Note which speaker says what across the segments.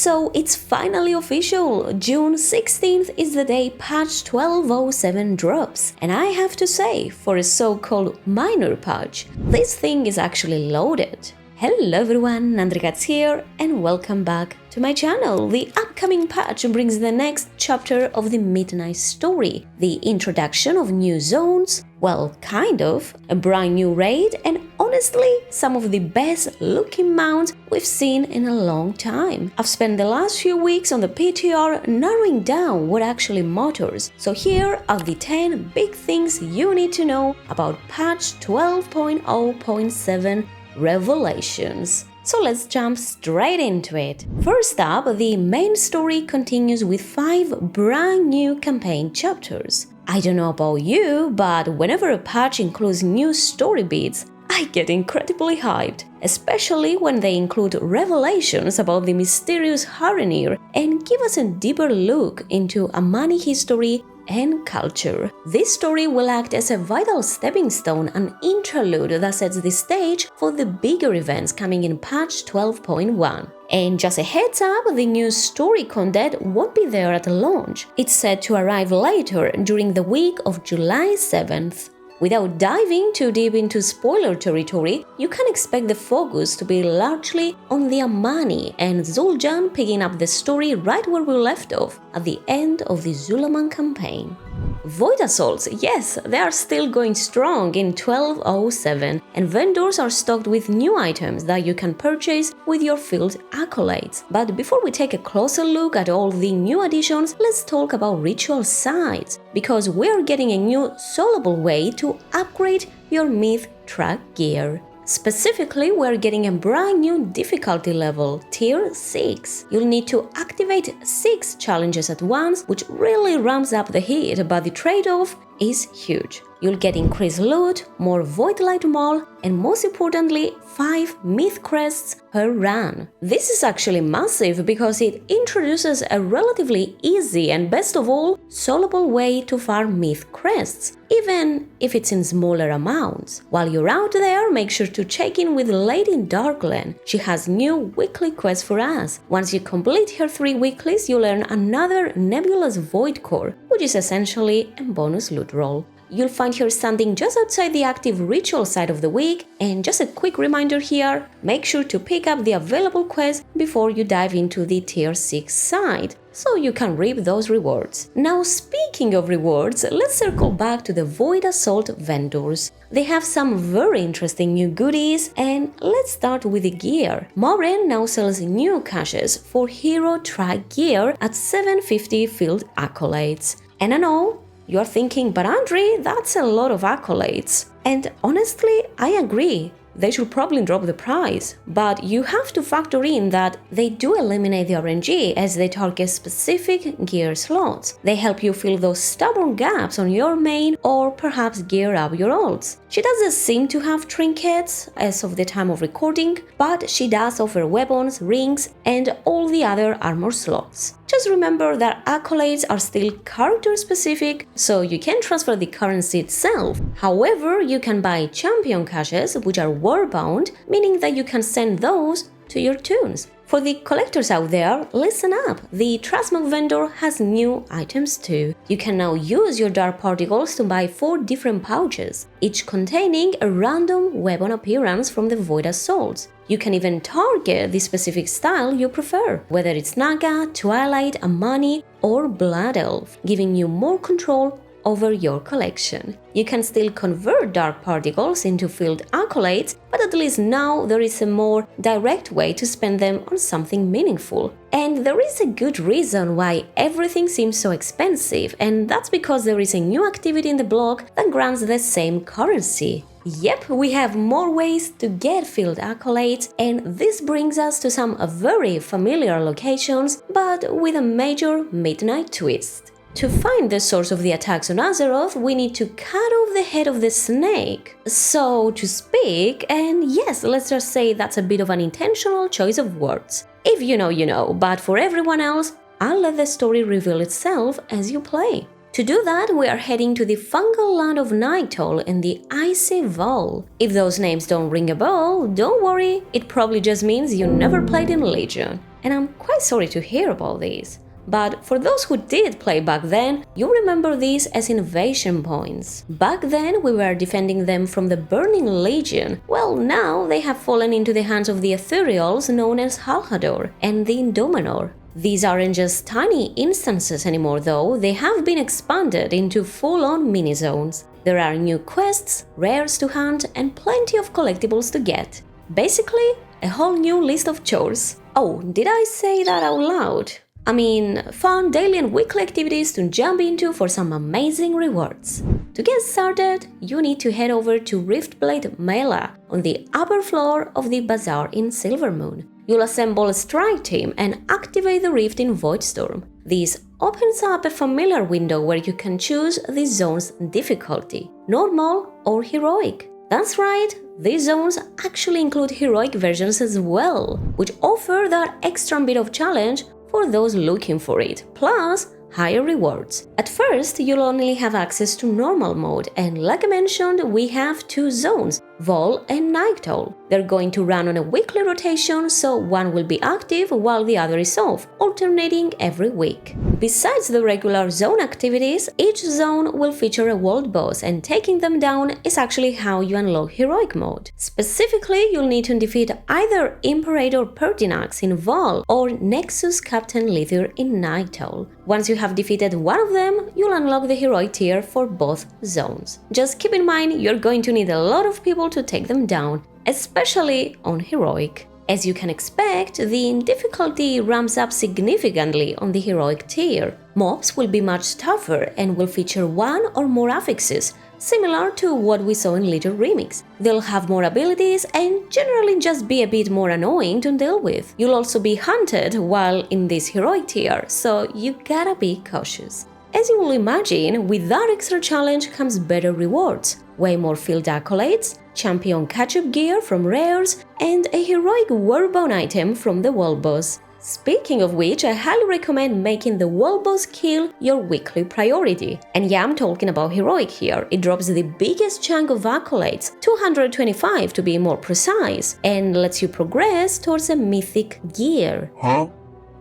Speaker 1: So it's finally official, June 16th is the day patch 1207 drops, and I have to say, for a so-called minor patch, this thing is actually loaded. Hello everyone, Andrikats here, and welcome back to my channel. The upcoming patch brings the next chapter of the Midnight Story, the introduction of new zones, well, kind of, a brand new raid, and honestly, some of the best looking mounts we've seen in a long time. I've spent the last few weeks on the PTR narrowing down what actually matters, so here are the 10 big things you need to know about patch 12.0.7 Revelations. So let's jump straight into it. First up, the main story continues with 5 brand new campaign chapters. I don't know about you, but whenever a patch includes new story beats, I get incredibly hyped, especially when they include revelations about the mysterious Harenir and give us a deeper look into Amani history and culture. This story will act as a vital stepping stone, an interlude that sets the stage for the bigger events coming in patch 12.1. And just a heads up, the new story content won't be there at launch. It's set to arrive later during the week of July 7th. Without diving too deep into spoiler territory, you can expect the focus to be largely on the Amani and Zul'Jin picking up the story right where we left off, at the end of the Zulaman campaign. Void Assaults, yes, they are still going strong in 12.07, and vendors are stocked with new items that you can purchase with your field accolades. But before we take a closer look at all the new additions, let's talk about ritual sites, because we're getting a new soloable way to upgrade your myth track gear. Specifically, we're getting a brand new difficulty level, Tier 6. You'll need to activate 6 challenges at once, which really ramps up the heat, but the trade-off is huge. You'll get increased loot, more Void Light Maul, and most importantly, 5 myth crests per run. This is actually massive because it introduces a relatively easy and, best of all, soloable way to farm myth crests, even if it's in smaller amounts. While you're out there, make sure to check in with Lady Darklen. She has new weekly quests for us. Once you complete her 3 weeklies, you'll earn another Nebulous Void Core, which is essentially a bonus loot roll. You'll find her standing just outside the active ritual side of the week, and just a quick reminder here, make sure to pick up the available quests before you dive into the Tier 6 side, so you can reap those rewards. Now, speaking of rewards, let's circle back to the Void Assault vendors. They have some very interesting new goodies, and let's start with the gear. Morin now sells new caches for hero track gear at 750 field accolades. And I know, you're thinking, but Andre, that's a lot of accolades. And honestly, I agree. They should probably drop the price, but you have to factor in that they do eliminate the RNG as they target specific gear slots. They help you fill those stubborn gaps on your main or perhaps gear up your ults. She doesn't seem to have trinkets as of the time of recording, but she does offer weapons, rings, and all the other armor slots. Just remember that accolades are still character specific, so you can't transfer the currency itself. However, you can buy champion caches, which are war-bound, meaning that you can send those to your tunes. For the collectors out there, listen up! The Trasmog vendor has new items too. You can now use your dark particles to buy 4 different pouches, each containing a random weapon appearance from the Void Assaults. You can even target the specific style you prefer, whether it's Naga, Twilight, Amani, or Blood Elf, giving you more control over your collection. You can still convert dark particles into field accolades, but at least now there is a more direct way to spend them on something meaningful. And there is a good reason why everything seems so expensive, and that's because there is a new activity in the block that grants the same currency. Yep, we have more ways to get field accolades, and this brings us to some very familiar locations, but with a major midnight twist. To find the source of the attacks on Azeroth, we need to cut off the head of the snake, so to speak, and yes, let's just say that's a bit of an intentional choice of words. If you know, you know, but for everyone else, I'll let the story reveal itself as you play. To do that, we are heading to the fungal land of Nightol and the Icy Vol. If those names don't ring a bell, don't worry, it probably just means you never played in Legion. and I'm quite sorry to hear about this. But for those who did play back then, you remember these as invasion points. Back then we were defending them from the Burning Legion. Well, now they have fallen into the hands of the ethereals known as Halhador and the Indominor. These aren't just tiny instances anymore though, they have been expanded into full-on mini-zones. There are new quests, rares to hunt, and plenty of collectibles to get. Basically, a whole new list of chores. Oh, did I say that out loud? I mean, fun daily and weekly activities to jump into for some amazing rewards. To get started, you need to head over to Riftblade Mela on the upper floor of the bazaar in Silvermoon. You'll assemble a strike team and activate the rift in Voidstorm. This opens up a familiar window where you can choose the zone's difficulty, normal or heroic. That's right, these zones actually include heroic versions as well, which offer that extra bit of challenge for those looking for it, plus higher rewards. At first, you'll only have access to normal mode, and like I mentioned, we have two zones, Vol and Nightall. They're going to run on a weekly rotation, so one will be active while the other is off, alternating every week. Besides the regular zone activities, each zone will feature a world boss, and taking them down is actually how you unlock heroic mode. Specifically, you'll need to defeat either Imperator Pertinax in Vol or Nexus Captain Lithir in Nightall. Once you have defeated one of them, you'll unlock the heroic tier for both zones. Just keep in mind you're going to need a lot of people to take them down, especially on heroic. As you can expect, the difficulty ramps up significantly on the heroic tier. Mobs will be much tougher and will feature one or more affixes, similar to what we saw in Little Remix. They'll have more abilities and generally just be a bit more annoying to deal with. You'll also be hunted while in this heroic tier, so you gotta be cautious. As you will imagine, with that extra challenge comes better rewards, way more field accolades, champion catch-up gear from rares, and a heroic warbone item from the world boss. Speaking of which, I highly recommend making the world boss kill your weekly priority. And yeah, I'm talking about heroic here. It drops the biggest chunk of accolades, 225 to be more precise, and lets you progress towards a mythic gear.
Speaker 2: Huh?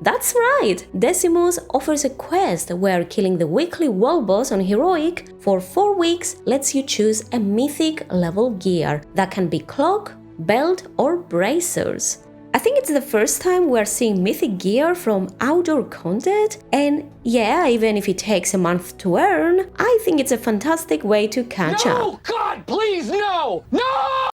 Speaker 1: That's right! Decimus offers a quest where killing the weekly world boss on heroic for 4 weeks lets you choose a mythic level gear that can be cloak, belt, or bracers. I think it's the first time we're seeing mythic gear from outdoor content, and yeah, even if it takes a month to earn, I think it's a fantastic way to catch up.
Speaker 2: No! God, please, no! No!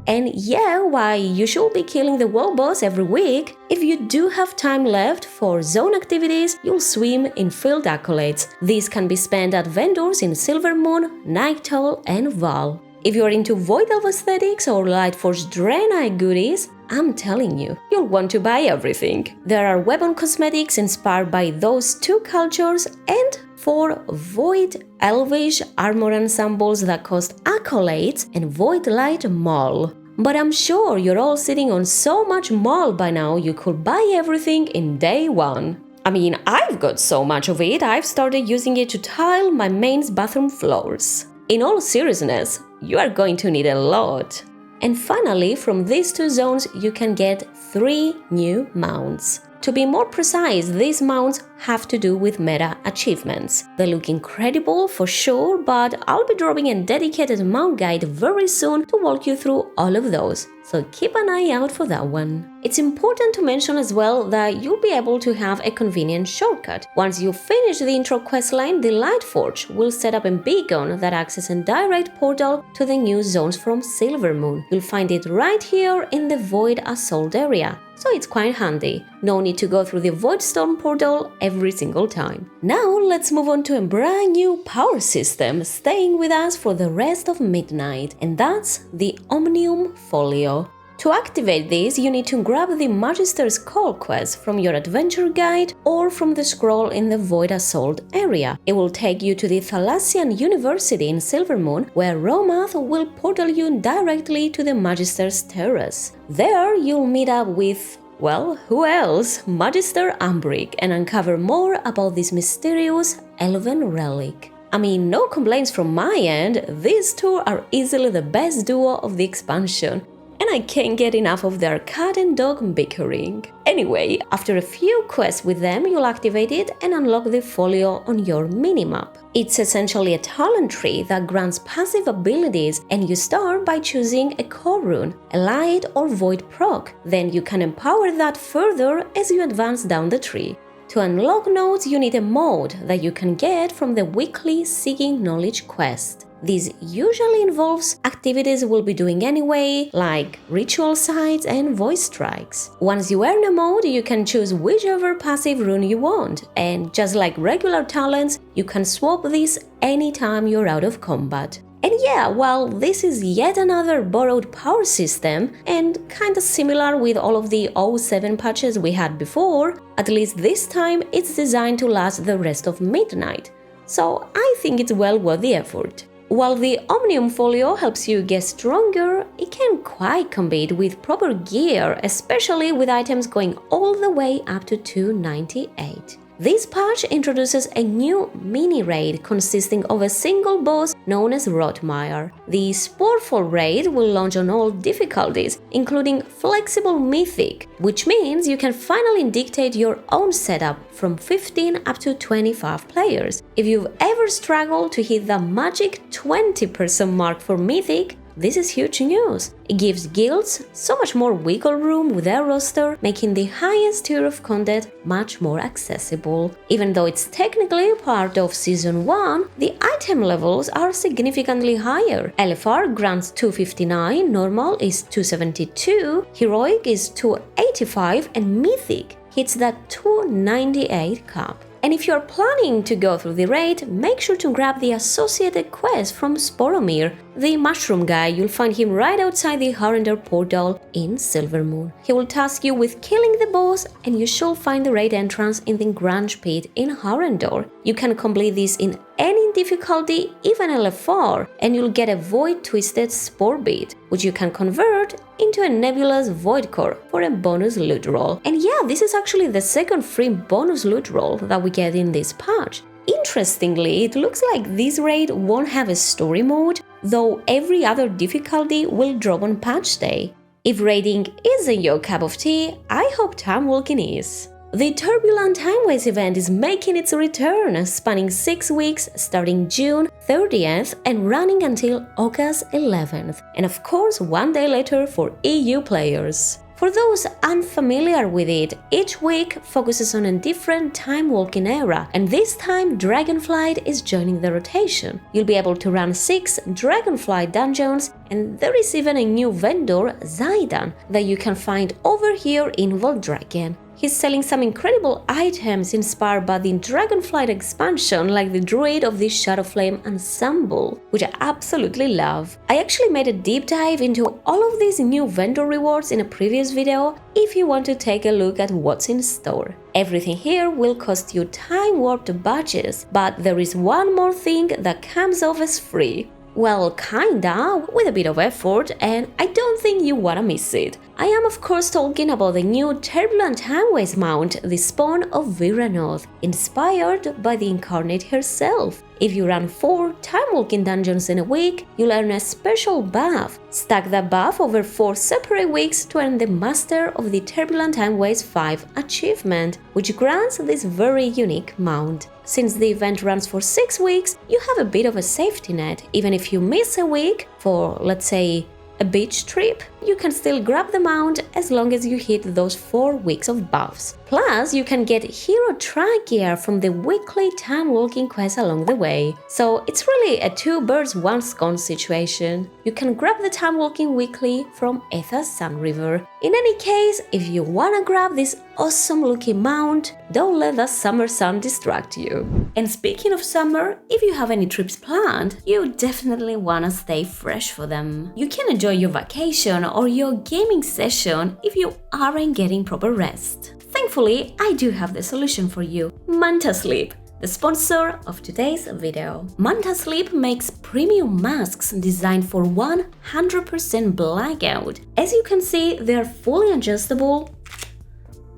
Speaker 1: And yeah, why you should be killing the world boss every week. If you do have time left for zone activities, you'll swim in field accolades. These can be spent at vendors in Silvermoon, Nightall, and Val. If you're into Void Elf aesthetics or Lightforged Draenei goodies, I'm telling you, you'll want to buy everything. There are weapon cosmetics inspired by those two cultures and 4 Void Elvish armor ensembles that cost accolades and Void Light Maul. But I'm sure you're all sitting on so much Maul by now you could buy everything in day 1. I mean, I've got so much of it, I've started using it to tile my mains bathroom floors. In all seriousness, you are going to need a lot. And finally, from these two zones, you can get 3 new mounts. To be more precise, these mounts have to do with meta achievements. They look incredible for sure, but I'll be dropping a dedicated mount guide very soon to walk you through all of those, so keep an eye out for that one. It's important to mention as well that you'll be able to have a convenient shortcut. Once you finish the intro questline, the Lightforge will set up a beacon that acts as a direct portal to the new zones from Silvermoon. You'll find it right here in the Void Assault area, so it's quite handy. No need to go through the Voidstorm portal every single time. Now let's move on to a brand new power system staying with us for the rest of midnight, and that's the Omnium Folio. To activate this, you need to grab the Magister's Call quest from your adventure guide or from the scroll in the Void Assault area. It will take you to the Thalassian University in Silvermoon, where Romath will portal you directly to the Magister's Terrace. There, you'll meet up with, well, who else? Magister Umbric, and uncover more about this mysterious elven relic. I mean, no complaints from my end, these two are easily the best duo of the expansion. and I can't get enough of their cat and dog bickering. Anyway, after a few quests with them, you'll activate it and unlock the folio on your minimap. It's essentially a talent tree that grants passive abilities, and you start by choosing a core rune, a light or void proc. Then you can empower that further as you advance down the tree. To unlock nodes, you need a mode that you can get from the weekly Seeking Knowledge quest. This usually involves activities we'll be doing anyway, like ritual sites and voice strikes. Once you earn a mode, you can choose whichever passive rune you want, and just like regular talents, you can swap these anytime you're out of combat. And yeah, while this is yet another borrowed power system, and kinda similar with all of the 07 patches we had before, at least this time it's designed to last the rest of midnight. So I think it's well worth the effort. While the Omnium Folio helps you get stronger, it can't quite compete with proper gear, especially with items going all the way up to 298. This patch introduces a new mini-raid consisting of a single boss known as Rotmire. The Sporefall Raid will launch on all difficulties, including Flexible Mythic, which means you can finally dictate your own setup from 15 up to 25 players. If you've ever struggled to hit the magic 20% mark for Mythic, this is huge news. It gives guilds so much more wiggle room with their roster, making the highest tier of content much more accessible. Even though it's technically part of Season 1, the item levels are significantly higher. LFR grants 259, Normal is 272, Heroic is 285, and Mythic hits that 298 cap. And if you're planning to go through the raid, make sure to grab the associated quest from Sporomir, the mushroom guy. You'll find him right outside the Harrender portal in Silvermoon. He will task you with killing the boss, and you should find the raid entrance in the Grunge Pit in Harrender. You can complete this in any difficulty, even LFR, and you'll get a Void Twisted Spore Bead, which you can convert into a Nebulous Void Core for a bonus loot roll. And yeah, this is actually the second free bonus loot roll that we get in this patch. Interestingly, it looks like this raid won't have a story mode, though every other difficulty will drop on patch day. If raiding isn't your cup of tea, I hope time walking is. The Turbulent Timeways event is making its return, spanning 6 weeks starting June 30th and running until August 11th, and of course 1 day later for EU players. For those unfamiliar with it, each week focuses on a different time-walking era, and this time Dragonflight is joining the rotation. You'll be able to run 6 Dragonflight dungeons, and there is even a new vendor, Zaidan, that you can find over here in Voldragen. He's selling some incredible items inspired by the Dragonflight expansion, like the Druid of the Shadowflame Ensemble, which I absolutely love. I actually made a deep dive into all of these new vendor rewards in a previous video if you want to take a look at what's in store. Everything here will cost you time-warped badges, but there is one more thing that comes off as free. Well, kinda, with a bit of effort, and I don't think you wanna miss it. I am of course talking about the new Turbulent Timeways Mount, the spawn of Vyranoth, inspired by the Incarnate herself. If you run 4 time-walking dungeons in a week, you'll earn a special buff. Stack that buff over 4 separate weeks to earn the Master of the Turbulent Timeways 5 achievement, which grants this very unique mount. Since the event runs for 6 weeks, you have a bit of a safety net. Even if you miss a week for, let's say, a beach trip, you can still grab the mount as long as you hit those 4 weeks of buffs. Plus, you can get hero track gear from the weekly time-walking quest along the way. So it's really a 2 birds 1 stone situation. You can grab the time-walking weekly from Etha's Sun River. In any case, if you wanna grab this awesome-looking mount, don't let the summer sun distract you. And speaking of summer, if you have any trips planned, you definitely wanna stay fresh for them. You can enjoy your vacation or your gaming session if you aren't getting proper rest. Thankfully, I do have the solution for you: Manta Sleep, the sponsor of today's video. Manta Sleep makes premium masks designed for 100% blackout. As you can see, they are fully adjustable,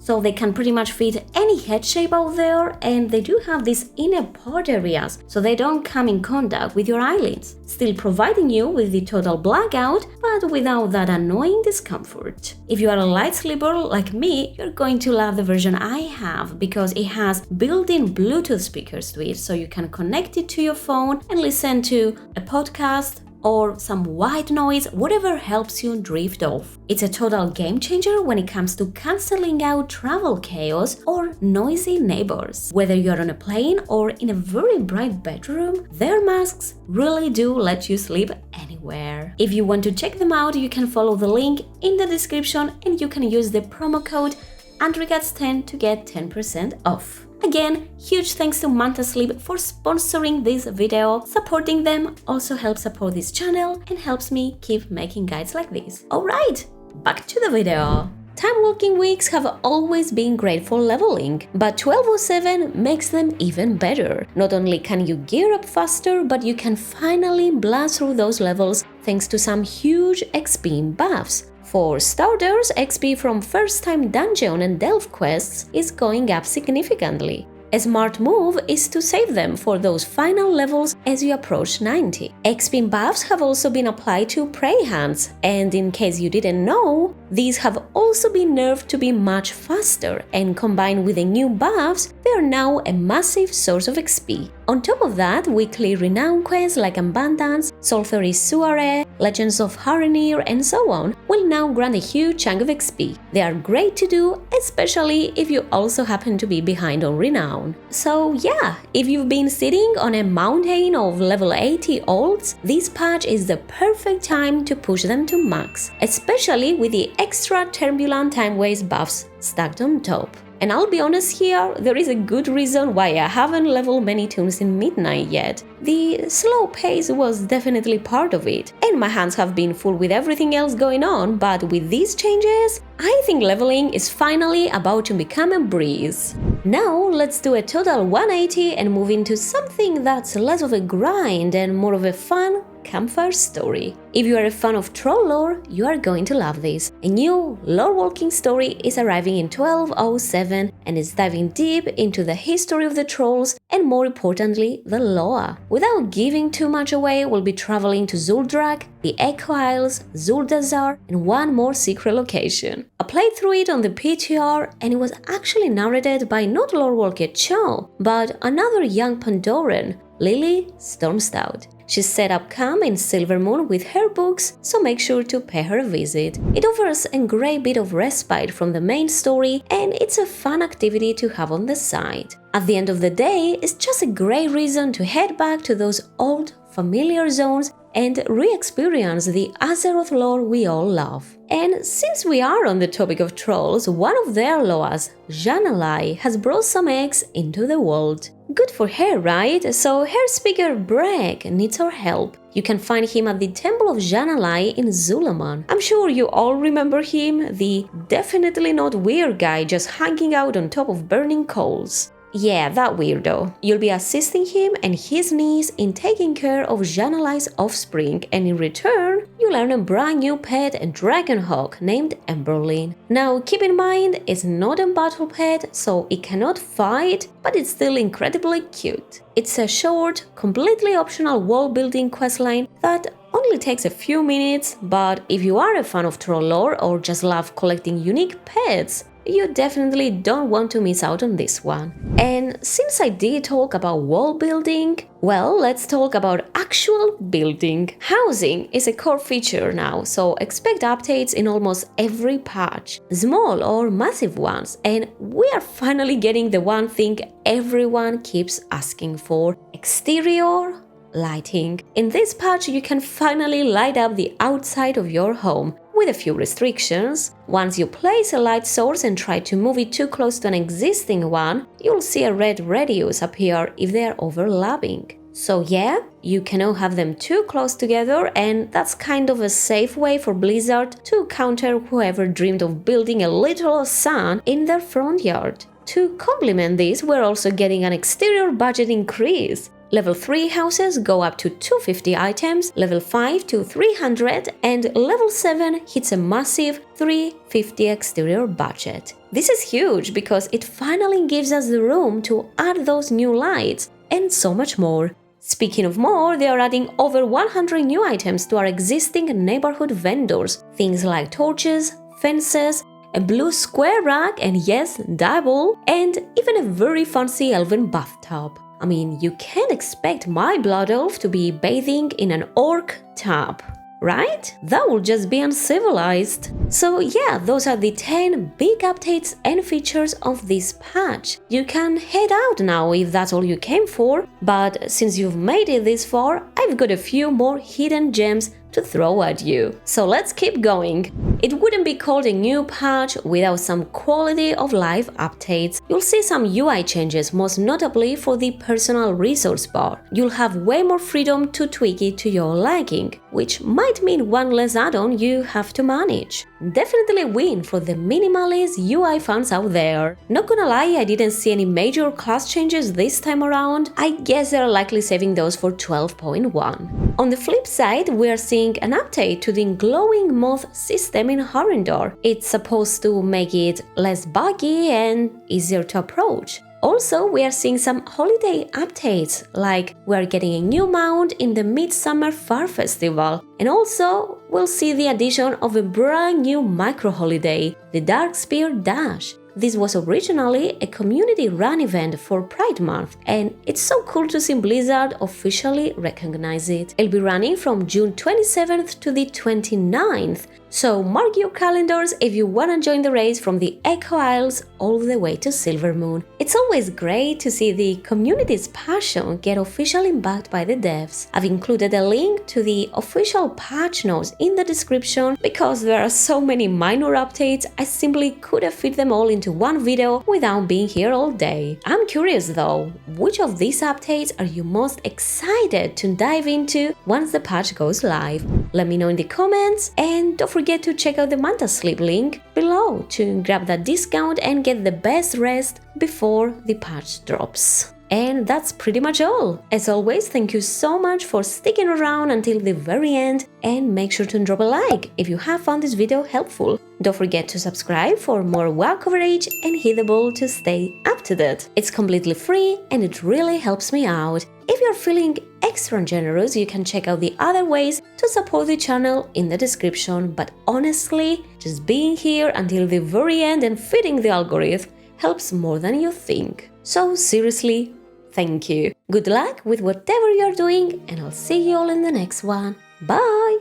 Speaker 1: so they can pretty much fit any head shape out there, and they do have these inner pod areas, so they don't come in contact with your eyelids, still providing you with the total blackout, but without that annoying discomfort. If you are a light sleeper like me, you're going to love the version I have because it has built-in Bluetooth speakers to it, so you can connect it to your phone and listen to a podcast or some white noise, whatever helps you drift off. It's a total game changer when it comes to cancelling out travel chaos or noisy neighbors. Whether you're on a plane or in a very bright bedroom, their masks really do let you sleep anywhere. If you want to check them out, you can follow the link in the description and you can use the promo code AndreCats10 to get 10% off. Again, huge thanks to Manta Sleep for sponsoring this video. Supporting them also helps support this channel and helps me keep making guides like this. Alright, back to the video. Time walking weeks have always been great for leveling, but 1207 makes them even better. Not only can you gear up faster, but you can finally blast through those levels thanks to some huge XP buffs. For starters, XP from first-time dungeon and delve quests is going up significantly. A smart move is to save them for those final levels as you approach 90. XP buffs have also been applied to prey hunts, and in case you didn't know, these have also been nerfed to be much faster, and combined with the new buffs, they are now a massive source of XP. On top of that, weekly renown quests like Abundance, Sulfury Soiree, Legends of Harenir, and so on will now grant a huge chunk of XP. They are great to do, especially if you also happen to be behind on renown. So yeah, if you've been sitting on a mountain of level 80 alts, this patch is the perfect time to push them to max, especially with the extra Turbulent Timeways buffs stacked on top. And I'll be honest here, there is a good reason why I haven't leveled many tombs in Midnight yet. The slow pace was definitely part of it, and my hands have been full with everything else going on, but with these changes, I think leveling is finally about to become a breeze. Now let's do a total 180 and move into something that's less of a grind and more of a fun campfire story. If you are a fan of troll lore, you are going to love this. A new lore-walking story is arriving in 1207 and is diving deep into the history of the trolls and, more importantly, the lore. Without giving too much away, we'll be traveling to Zuldrak, the Echo Isles, Zuldazar, and one more secret location. I played through it on the PTR and it was actually narrated by not lore-walker Cho, but another young Pandoran, Lily Stormstout. She's set up camp in Silvermoon with her books, so make sure to pay her a visit. It offers a great bit of respite from the main story, and it's a fun activity to have on the side. At the end of the day, it's just a great reason to head back to those old, familiar zones and re-experience the Azeroth lore we all love. And since we are on the topic of trolls, one of their Loas, Janalai, has brought some eggs into the world. Good for her, right? So her speaker Breg needs our help. You can find him at the Temple of Janalai in Zulaman. I'm sure you all remember him, the definitely not weird guy just hanging out on top of burning coals. Yeah, that weirdo. You'll be assisting him and his niece in taking care of Janalai's offspring, and in return, you'll earn a brand new pet, a dragon hawk named Emberlin. Now, keep in mind, it's not a battle pet, so it cannot fight, but it's still incredibly cute. It's a short, completely optional wall-building questline that only takes a few minutes, but if you are a fan of troll lore or just love collecting unique pets, you definitely don't want to miss out on this one. And since I did talk about wall building, well, let's talk about actual building. Housing is a core feature now, so expect updates in almost every patch, small or massive ones, and we are finally getting the one thing everyone keeps asking for: exterior lighting. In this patch, you can finally light up the outside of your home, with a few restrictions. Once you place a light source and try to move it too close to an existing one, you'll see a red radius appear if they are overlapping. So yeah, you cannot have them too close together, and that's kind of a safe way for Blizzard to counter whoever dreamed of building a literal sun in their front yard. To complement this, we're also getting an exterior budget increase. Level 3 houses go up to 250 items, level 5 to 300, and level 7 hits a massive 350 exterior budget. This is huge because it finally gives us the room to add those new lights and so much more. Speaking of more, they are adding over 100 new items to our existing neighborhood vendors, things like torches, fences, a blue square rack, and yes, double, and even a very fancy elven bathtub. I mean, you can't expect my blood elf to be bathing in an orc tub, right? That would just be uncivilized. So yeah, those are the 10 big updates and features of this patch. You can head out now if that's all you came for, but since you've made it this far, I've got a few more hidden gems to throw at you. So let's keep going. It wouldn't be called a new patch without some quality of life updates. You'll see some UI changes, most notably for the personal resource bar. You'll have way more freedom to tweak it to your liking, which might mean one less add-on you have to manage. Definitely a win for the minimalist UI fans out there. Not gonna lie, I didn't see any major class changes this time around. I guess they're likely saving those for 12.1. On the flip side, we're seeing an update to the glowing moth system in Harrendor. It's supposed to make it less buggy and easier to approach. Also, we are seeing some holiday updates, like we're getting a new mount in the Midsummer Far Festival, and also we'll see the addition of a brand new micro-holiday, the Dark Spear Dash. This was originally a community-run event for Pride Month, and it's so cool to see Blizzard officially recognize it. It'll be running from June 27th to the 29th, so mark your calendars if you wanna join the race from the Echo Isles all the way to Silvermoon. It's always great to see the community's passion get officially backed by the devs. I've included a link to the official patch notes in the description because there are so many minor updates, I simply couldn't fit them all into one video without being here all day. I'm curious though, which of these updates are you most excited to dive into once the patch goes live? Let me know in the comments, and don't forget to check out the Manta Sleep link below to grab that discount and get the best rest before the patch drops. And that's pretty much all. As always, thank you so much for sticking around until the very end, and make sure to drop a like if you have found this video helpful. Don't forget to subscribe for more WoW coverage and hit the bell to stay up to date. It's completely free and it really helps me out. If you're feeling extra generous, you can check out the other ways to support the channel in the description, but honestly, just being here until the very end and feeding the algorithm helps more than you think. So seriously, thank you. Good luck with whatever you're doing, and I'll see you all in the next one. Bye!